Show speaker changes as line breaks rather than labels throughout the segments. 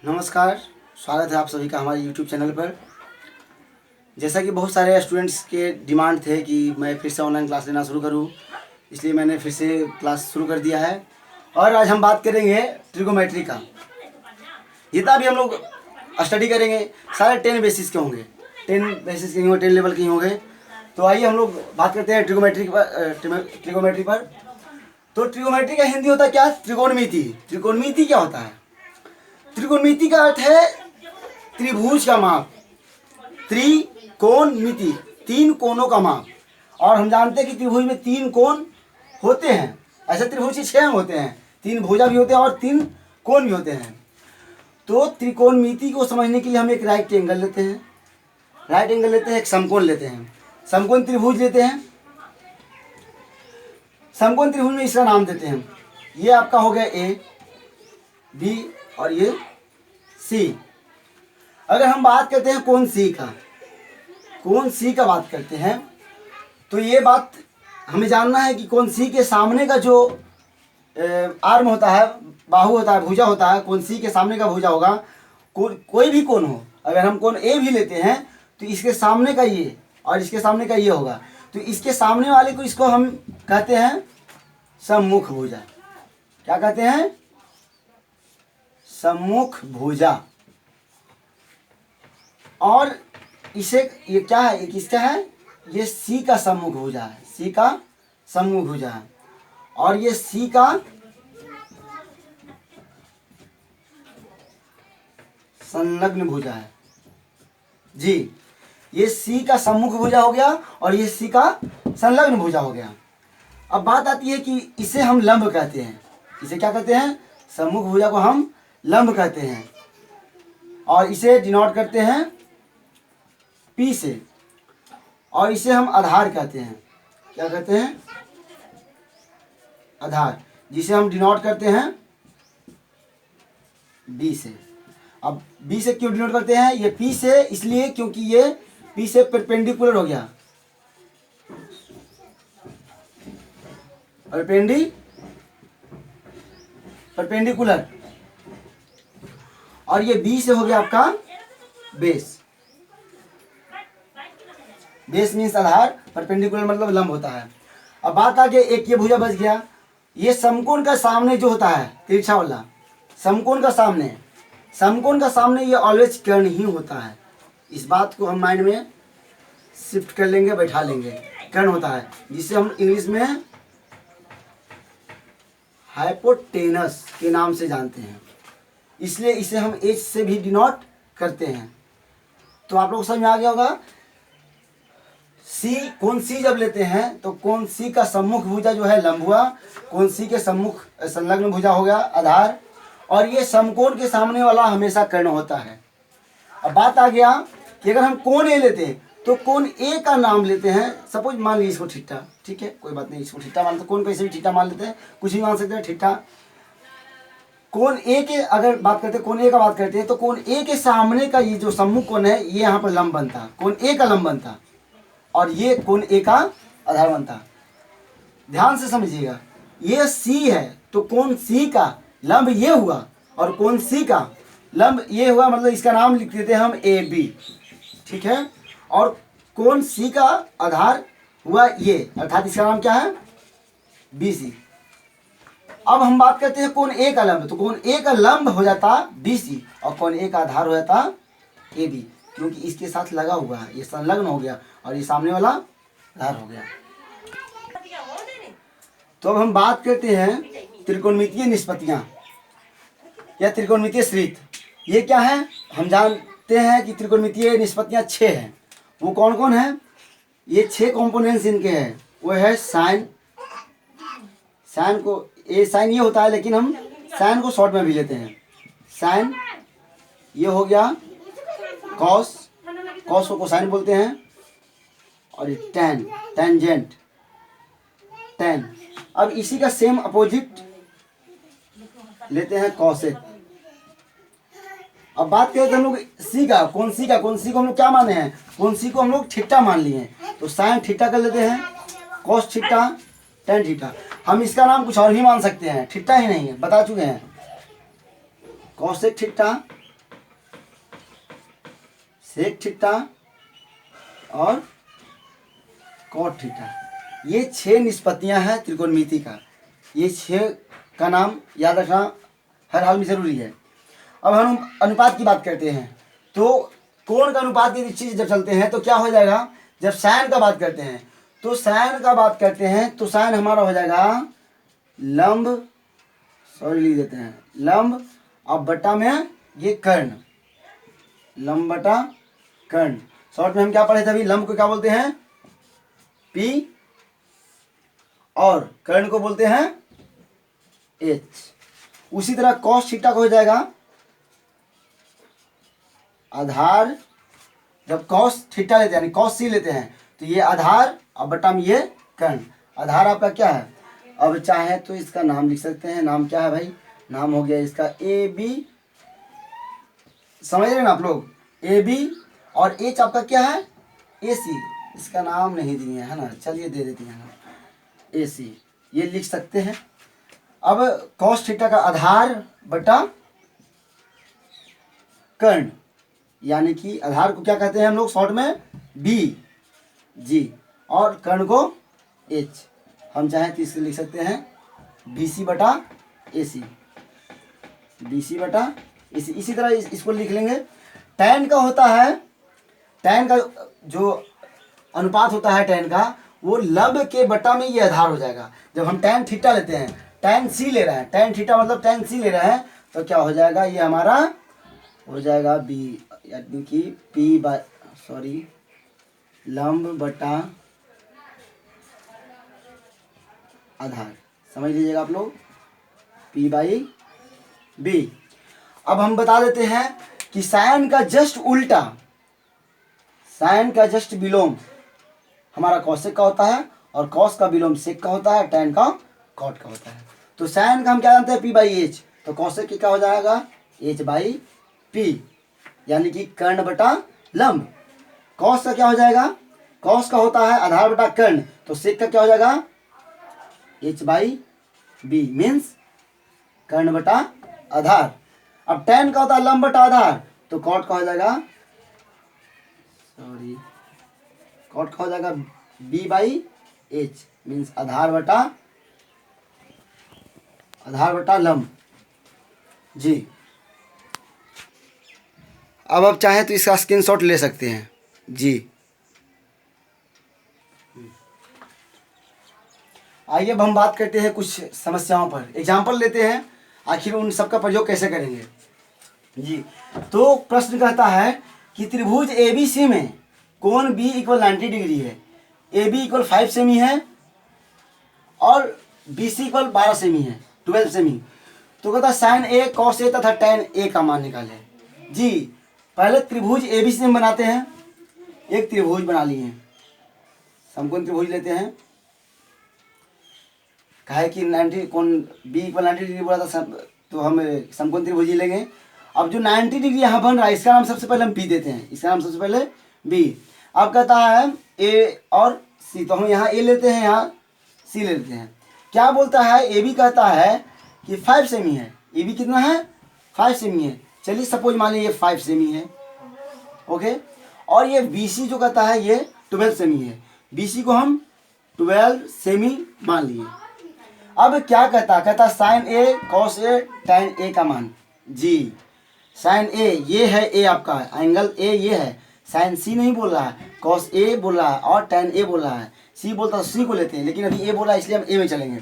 नमस्कार, स्वागत है आप सभी का हमारे YouTube चैनल पर। जैसा कि बहुत सारे स्टूडेंट्स के डिमांड थे कि मैं फिर से ऑनलाइन क्लास लेना शुरू करूं, इसलिए मैंने फिर से क्लास शुरू कर दिया है। और आज हम बात करेंगे ट्रिगोमेट्री का। जितना भी हम लोग स्टडी करेंगे सारे 10 बेसिस के होंगे, 10 बेसिस के होंगे, 10 लेवल के होंगे। तो आइए हम लोग बात करते हैं ट्रिगोमेट्री पर। तो ट्रिगोमेट्री का हिंदी होता है क्या? त्रिकोणमिति। त्रिकोणमिति क्या होता है? त्रिकोणमिति का अर्थ है त्रिभुज का माप। त्रिकोणमिति, 3 कोणों का माप। और हम जानते हैं कि त्रिभुज में 3 कोण होते हैं। ऐसे त्रिभुज के 6 अंग होते हैं, 3 भुजा भी होते हैं और 3 कोण भी होते हैं। तो त्रिकोणमिति को समझने के लिए हम एक राइट एंगल लेते हैं, एक समकोण लेते हैं, समकोण त्रिभुज लेते हैं। समकोण त्रिभुज में इसका नाम देते हैं, ये आपका हो गया ए, बी और ये सी। अगर हम बात करते हैं कोण सी का बात करते हैं, तो ये बात हमें जानना है कि कोण सी के सामने का जो आर्म होता है, बाहु होता है, भुजा होता है, कोण सी के सामने का भुजा होगा। कोई भी कोण हो, अगर हम कोण ए भी लेते हैं तो इसके सामने का ये और इसके सामने का ये होगा। तो इसके सामने वाले को, इसको हम कहते हैं सम्मुख भुजा। क्या कहते हैं? सम्मुख भुजा। और इसे ये क्या है? ये किसका है? ये सी का सम्मुख भुजा है, सी का सम्मुख भुजा है। और ये सी का संलग्न भुजा है जी। ये सी का सम्मुख भुजा हो गया और ये सी का संलग्न भुजा हो गया। अब बात आती है कि इसे हम लंब कहते हैं। इसे क्या कहते हैं? सम्मुख भुजा को हम लंब कहते हैं और इसे डिनोट करते हैं P से। और इसे हम आधार कहते हैं। क्या कहते हैं? आधार, जिसे हम डिनोट करते हैं B से। अब B से क्यों डिनोट करते हैं? ये P से इसलिए क्योंकि ये P से परपेंडिकुलर हो गया, परपेंडिकुलर। और ये B से हो गया आपका बेस। बेस मीन्स आधार, परपेंडिकुलर मतलब लंब होता है। अब बात आ गई, एक ये भुजा बच गया। ये समकोण का सामने जो होता है, तिरछा वाला समकोण का सामने ये ऑलवेज कर्ण ही होता है। इस बात को हम माइंड में शिफ्ट कर लेंगे, बैठा लेंगे। कर्ण होता है, जिसे हम इंग्लिश में हाइपोटेनस के नाम से जानते हैं, इसलिए इसे हम H से भी डिनोट करते हैं। तो आप लोग समझ में आ गया होगा। कोण सी जब लेते हैं तो कोण सी का सम्मुख भुजा जो है लंब हुआ, कोण सी के सम्मुख संलग्न भुजा हो गया आधार, और ये समकोण के सामने वाला हमेशा कर्ण होता है। अब बात आ गया कि अगर हम कोण ए लेते हैं तो कोण ए का नाम लेते हैं। सपोज मान लीजिए इसको ठीठा, ठीक है, कोई बात नहीं, इसको ठीठा मान लेते, कोण को ऐसे भी ठीठा मान लेते हैं, कुछ भी मान सकते हैं ठीठा। कोण ए के अगर बात करते हैं, कोण ए का बात करते हैं, तो कोण ए के सामने का ये जो सम्मुख कोण है, ये यहाँ पर लंब बनता, कोण ए का लंब बनता, और ये कोण ए का आधार बनता। ध्यान से समझिएगा, ये सी है तो कोण सी का लंब ये हुआ और कोण सी का लंब ये हुआ, मतलब इसका नाम लिख देते हैं हम ए बी, ठीक है। और कोण सी का आधार हुआ ये, अर्थात इसका नाम क्या है? B C. अब हम बात करते हैं कोण ए का लंब, तो कोण ए का लंब हो जाता बी सी और कोण ए का आधार हो जाता ए बी, क्योंकि इसके साथ लगा हुआ है, ये संलग्न हो गया और ये सामने वाला आधार हो गया। तो अब हम बात करते हैं त्रिकोणमितीय निष्पत्तियां या त्रिकोणमितीय स्थित। ये क्या है? हम जानते हैं कि त्रिकोणमितीय निष्पत्तियां 6 हैं। वो कौन कौन है? ये 6 कॉम्पोनेंट्स इनके हैं। वो है साइन को, ये साइन ये होता है, लेकिन हम साइन को शॉर्ट में भी लेते हैं। साइन ये हो गया, कॉस को कोसाइन बोलते हैं, और ये टेंजेंट। अब इसी का सेम अपोजिट लेते हैं कॉसेक। अब बात करें तो हम लोग सी का, कोण सी को हम लोग क्या माने हैं? कोण सी को हम लोग थीटा मान लिए हैं, तो साइन थीटा कर लेते हैं, कॉस थीटा, टेन थीटा। हम इसका नाम कुछ और भी मान सकते हैं, थीटा ही नहीं है, बता चुके हैं। कॉसेक थीटा सेक थीटा और कॉट थीटा। ये 6 निष्पत्तियां हैं त्रिकोणमिति का। ये 6 का नाम याद रखना हर हाल में ज़रूरी है। अब हम अनुपात की बात करते हैं, तो कोण का अनुपात की चीज़ जब चलते हैं तो क्या हो जाएगा, जब साइन का बात करते हैं तो साइन का बात करते हैं तो साइन हमारा हो जाएगा लंब, सॉरी लिख देते हैं लंब, अब बटा में ये कर्ण, लंब बटा कर्ण। शॉर्ट में हम क्या पढ़े थे अभी, लंब को क्या बोलते हैं P और कर्ण को बोलते हैं H। उसी तरह cos थीटा को हो जाएगा आधार, जब cos थीटा लेते हैं यानी cos C लेते हैं तो ये आधार और बटा में ये कर्ण। आधार आपका क्या है, अब चाहे तो इसका नाम लिख सकते हैं, नाम क्या है भाई, नाम हो गया इसका AB, समझ रहे हैं ना आप लोग, AB और H आपका क्या है AC, इसका नाम नहीं दिए है ना, चलिए दे देते हैं AC, ये लिख सकते हैं। अब cos थीटा का आधार बटा कर्ण, यानी कि आधार को क्या कहते हैं हम लोग शॉर्ट में B G और कर्ण को H। हम चाहें तो इससे लिख सकते हैं BC बटा AC, BC बटा AC। इसी तरह इसको लिख लेंगे। tan का होता है, tan का जो अनुपात होता है tan का, वो लब के बटा में ये आधार हो जाएगा। जब हम tan थीटा लेते हैं, tan C ले रहे हैं, tan थीटा मतलब tan C ले रहे हैं, तो क्या हो जाएगा, ये हमारा हो जाएगा B, यानी कि P बाय सॉरी लंब बटा आधार, समझ लीजिएगा आप लोग, P बाई B। अब हम बता देते हैं कि साइन का जस्ट उल्टा, साइन का जस्ट विलोम हमारा कॉसेक का होता है और कॉस का विलोम सेक का होता है, टैन का कॉट का होता है। तो साइन का हम क्या जानते हैं P बाई H, तो कॉसेक की क्या हो जाएगा H बाई P, यानी कि कर्ण बटा लंब। कॉस का क्या हो जाएगा, कॉस का होता है आधार बटा कर्ण, तो सेक का क्या हो जाएगा H बाई B मीन्स कर्ण बटा आधार। अब tan का होता है लंब बटा आधार, तो कॉट का हो जाएगा सॉरी कॉट का हो जाएगा B बाई H मीन्स आधार बटा लंब जी। अब आप चाहें तो इसका स्क्रीनशॉट ले सकते हैं जी। आइए अब हम बात करते हैं कुछ समस्याओं पर, एग्जाम्पल लेते हैं, आखिर उन सबका प्रयोग कैसे करेंगे जी। तो प्रश्न कहता है कि त्रिभुज ABC में कोण B इक्वल 90 डिग्री है, AB इक्वल 5 सेमी है और BC इक्वल 12 सेमी है, 12 सेमी। तो कहता है साइन A cos A तथा tan A का मान निकालें जी। पहले त्रिभुज ABC में बनाते हैं, एक त्रिभुज बना लिए, समकोण त्रिभुज लेते हैं, कहे कि 90 कोण B इक्वल 90 डिग्री बोला था, तो हम समकोण त्रिभुज ही लेंगे। अब जो 90 डिग्री यहाँ बन रहा है, इसका नाम सबसे पहले हम P देते हैं, इसका नाम सबसे पहले B। अब कहता है A और C, तो हम यहाँ A लेते हैं, यहाँ C ले लेते हैं। क्या बोलता है, AB कहता है कि 5 सेमी है, AB कितना है 5 सेमी है, चलिए सपोज मान लीजिए ये 5 सेमी है, ओके। और ये BC जो कहता है ये 12 सेमी है, BC को हम 12 सेमी मान लिए। अब क्या कहता sign A cos A tan A का मान जी। साइन A ये है A आपका एंगल A ये है, साइन C नहीं बोल रहा है, cos A बोल रहा है और tan A बोल रहा है। C बोलता है C को लेते हैं, लेकिन अभी A बोला इसलिए हम A में चलेंगे।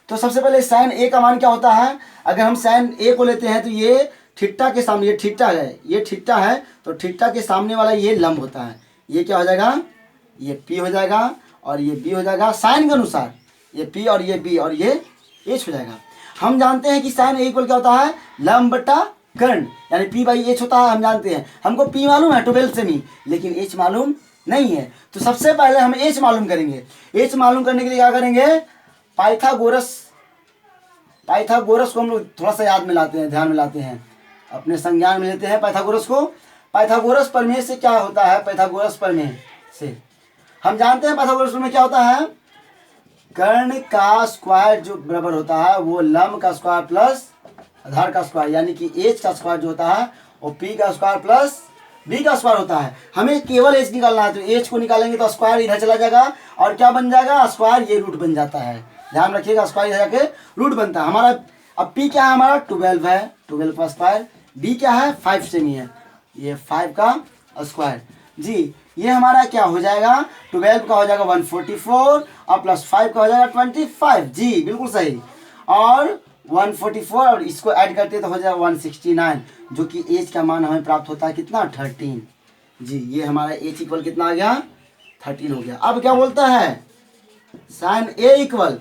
तो सबसे पहले साइन A का मान क्या होता है, अगर हम साइन A को लेते हैं तो ये थीटा के सामने, ये थीटा है, ये थीटा है, तो थीटा के सामने वाला ये लंब होता है, ये क्या हो जाएगा, ये P हो जाएगा और ये B हो जाएगा साइन के अनुसार, ये P और ये B और ये H हो जाएगा। हम जानते हैं कि साइन A इक्वल क्या होता है लंब बटा कर्ण, यानी P बाई H होता है, हम जानते हैं। हमको P मालूम है 12 सेमी, लेकिन H मालूम नहीं है। तो सबसे पहले हम H मालूम करेंगे। H मालूम करने के लिए क्या करेंगे, पाइथागोरस को हम लोग थोड़ा सा याद में लाते हैं, ध्यान में लाते हैं, अपने संज्ञान में लेते हैं पाइथागोरस को। पाइथागोरस प्रमेय से क्या होता है, पाइथागोरस प्रमेय से हम जानते हैं पाइथागोरस प्रमेय क्या होता है, कर्ण का स्क्वायर जो बराबर होता है वो लंब का स्क्वायर प्लस आधार का स्क्वायर, यानी कि H का स्क्वायर जो होता है वो P का स्क्वायर प्लस बी का स्क्वायर होता है। हमें केवल एच निकालना है, तो एच को निकालेंगे तो स्क्वायर इधर चला जाएगा और क्या बन जाएगा, स्क्वायर ये रूट बन जाता है। ध्यान रखिएगा, स्क्वायर इधर जाके रूट बनता है हमारा। अब पी क्या है हमारा, 12 है, 12 का स्क्वायर। बी क्या है, 5 सेमी है, ये 5 का स्क्वायर जी। ये हमारा क्या हो जाएगा, 12 का हो जाएगा 144 और प्लस 5 का हो जाएगा 25 जी, बिल्कुल सही। और 144 और इसको ऐड करते तो हो जाएगा 169, जो कि एच का मान हमें प्राप्त होता है कितना, 13 जी। ये हमारा एच इक्वल कितना आ गया, 13 हो गया। अब क्या बोलता है, साइन ए इक्वल,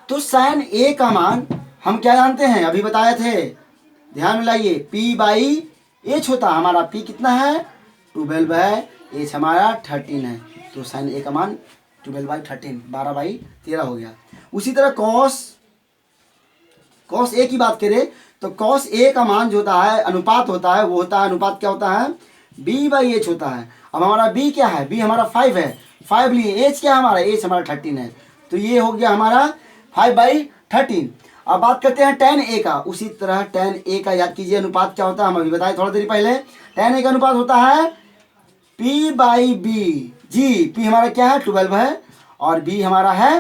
तो साइन ए का मान हम क्या जानते हैं, अभी बताए थे, ध्यान में लाइए, पी बाई एच होता है। हमारा पी कितना है, 12 है, एच हमारा 13 है, तो साइन ए का मान 12/13, 12/13 हो गया। उसी तरह कॉस ए की बात करें तो कॉस ए का मान जो होता है, अनुपात होता है, वो होता है, अनुपात क्या होता है, बी बाई एच होता है। अब हमारा बी क्या है, बी हमारा 5 है, 5 लिए, एच क्या है हमारा, एच हमारा 13 है, तो ये हो गया हमारा 5/13। अब बात करते हैं tan ए का। उसी तरह tan ए का याद कीजिए, अनुपात क्या होता है, हम अभी बताए थोड़ा देर पहले। tan ए का अनुपात होता है P by B G. P हमारा क्या है, 12 है, और B हमारा है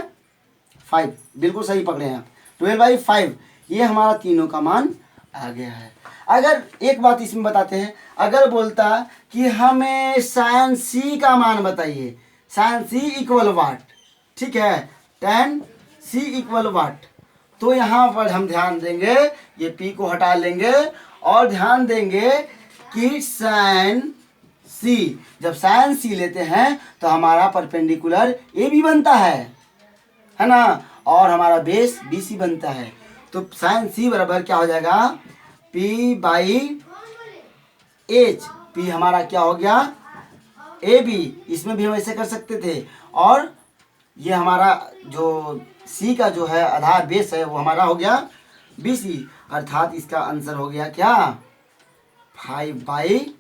5, बिल्कुल सही पकड़े हैं आप, 12/5। ये हमारा तीनों का मान आ गया है। अगर एक बात इसमें बताते हैं, अगर बोलता कि हमें साइन सी का मान बताइए, साइन सी इक्वल वाट, ठीक है, tan सी इक्वल वाट, तो यहाँ पर हम ध्यान देंगे, ये P को हटा लेंगे और ध्यान देंगे कि साइन सी, जब साइन सी लेते हैं तो हमारा परपेंडिकुलर ए बी बनता है ना, और हमारा बेस बी सी बनता है। तो साइन सी बराबर क्या हो जाएगा, पी बाई एच। पी हमारा क्या हो गया, ए बी, इसमें भी हम ऐसे कर सकते थे। और ये हमारा जो सी का जो है आधार बेस है, वो हमारा हो गया बी सी, अर्थात इसका आंसर हो गया क्या, 5/,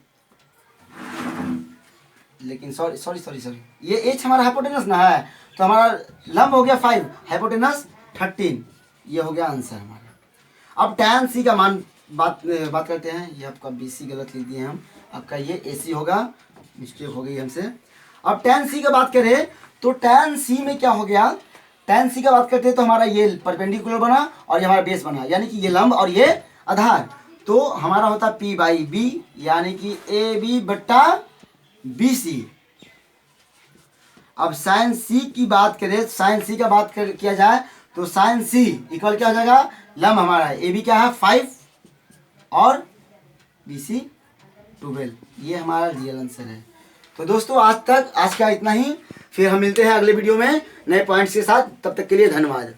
लेकिन सॉरी, ये एच हमारा हाइपोटेनस ना है, तो हमारा लंब हो गया 5, हाइपोटेनस 13, ये हो गया आंसर हमारा। अब tan सी का मान बात करते हैं। ये आपका बी सी गलत लिख दिए हम, आपका ये ए सी होगा, मिस्टेक हो गई हमसे। अब tan सी का बात करें तो tan सी में क्या हो गया, tan सी का बात करते हैं तो हमारा ये परपेंडिकुलर बना और ये हमारा बेस बना, यानी कि ये लंब और ये आधार, तो हमारा होता P बाई बी, यानी कि ए बी बट्टा बी सी। अब साइन सी की बात करें, साइन सी का बात किया जाए तो साइन सी इक्वल क्या हो जाएगा, लंब हमारा ए बी क्या है 5 और बी सी 12, ये हमारा रियल आंसर है। तो दोस्तों आज का इतना ही, फिर हम मिलते हैं अगले वीडियो में नए पॉइंट्स के साथ, तब तक के लिए धन्यवाद।